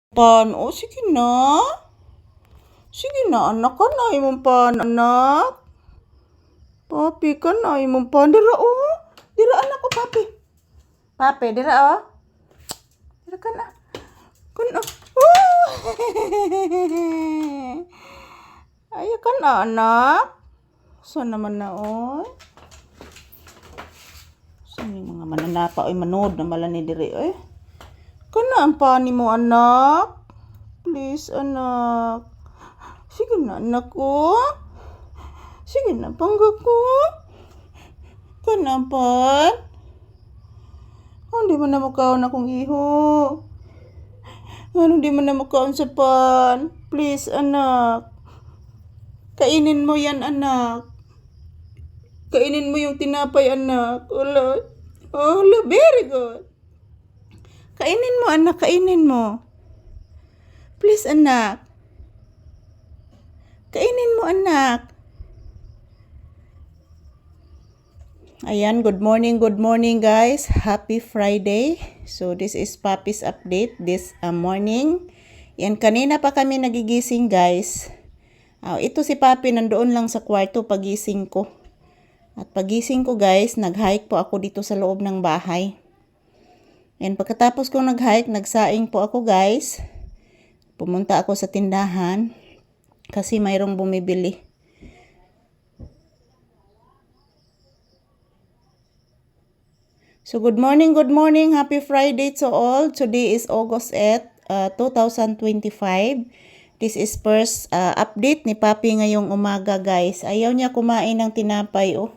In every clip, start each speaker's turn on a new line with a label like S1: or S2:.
S1: Pan, o sige na. Sige na, anak ka na. Imong pan, anak. Papi ka na. Imong pan. Dira, o. Dira, anak ko, papi. Papi, dira, o. Dira ka na. Kana. Oh! Ay, ka na, anak. Saan naman na, o? Saan yung mga mananapa, oy, manood na mala ni diri, oy. Kana ang pani mo, anak. Please, anak. Sige na, anak ko. Sige na, pangga ko. Kana pan. Hindi mo na makaon akong iho. Hindi mo na makaon sa pan. Please, anak. Kainin mo yan, anak. Kainin mo yung tinapay, anak. Ula. Oh, very good. Kainin mo, anak. Kainin mo. Please, anak. Kainin mo, anak. Ayan, good morning guys. Happy Friday. So, this is Papi's update this morning. Yan, kanina pa kami nagigising, guys. Ito si Papi nandoon lang sa kwarto pagising ko. At pagising ko, guys, nag-hike po ako dito sa loob ng bahay. And pagkatapos kong nag-hike, nagsaing po ako, guys. Pumunta ako sa tindahan kasi mayroong bumibili. So good morning, happy Friday to all. Today is August 8, 2025. This is first update ni Papi ngayong umaga, guys. Ayaw niya kumain ng tinapay, oh.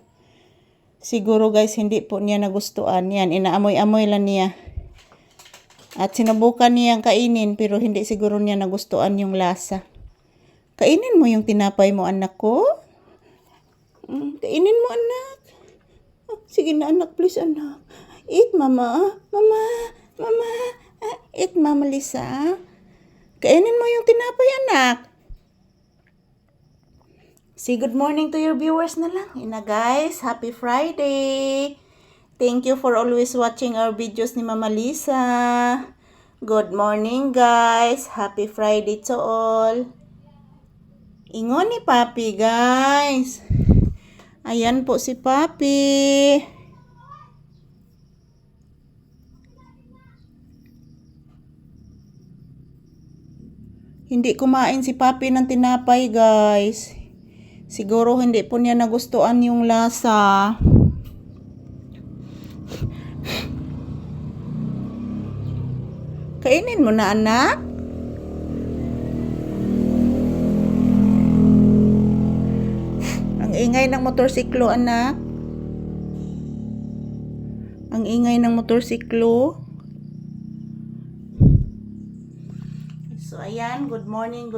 S1: Siguro, guys, hindi po niya nagustuhan. Yan, inaamoy-amoy lang niya. At sinubukan niyang kainin pero hindi siguro niya nagustuhan yung lasa. Kainin mo yung tinapay mo, anak ko. Kainin mo, anak. Sige na, anak, please, anak. Eat, mama. Mama. Eat, mama Lisa. Kainin mo yung tinapay, anak. Say good morning to your viewers na lang. Guys, happy Friday. Thank you for always watching our videos ni Mama Lisa. Good morning, guys. Happy Friday to all. Ingon ni Papi, guys. Ayan po si Papi. Hindi kumain si Papi ng tinapay, guys. Siguro hindi po niya nagustuhan yung lasa. Kainin mo na, anak. Ang ingay ng motorsiklo, anak. Ang ingay ng motorsiklo. So, ayan. Good morning,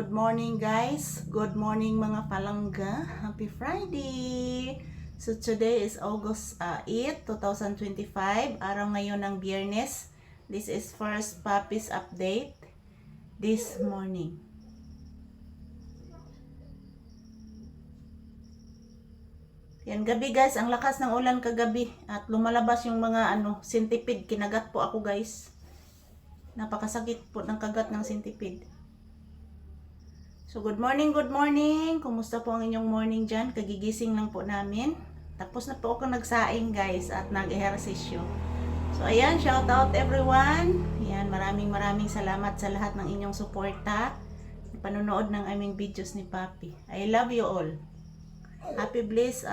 S1: guys. Good morning, mga palangga. Happy Friday. So, today is August 8, 2025. Araw ngayon ng Biyernes. This is first Papi's update this morning. Yan, gabi, guys. Ang lakas ng ulan kagabi. At lumalabas yung mga centipede. Kinagat po ako, guys. Napakasakit po ng kagat ng centipede. So, good morning. Kumusta po ang inyong morning dyan? Kagigising lang po namin. Tapos na po ako nagsaing, guys. At nag-ehersisyo. So, ayan, shout out everyone. Ayan, maraming salamat sa lahat ng inyong suporta. Panonood ng aming videos ni Papi. I love you all. Happy blessed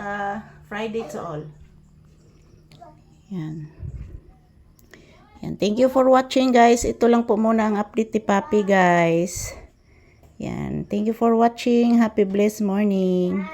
S1: Friday to all. Ayan. Ayan, thank you for watching, guys. Ito lang po muna ang update ni Papi, guys. Ayan, thank you for watching. Happy blessed morning.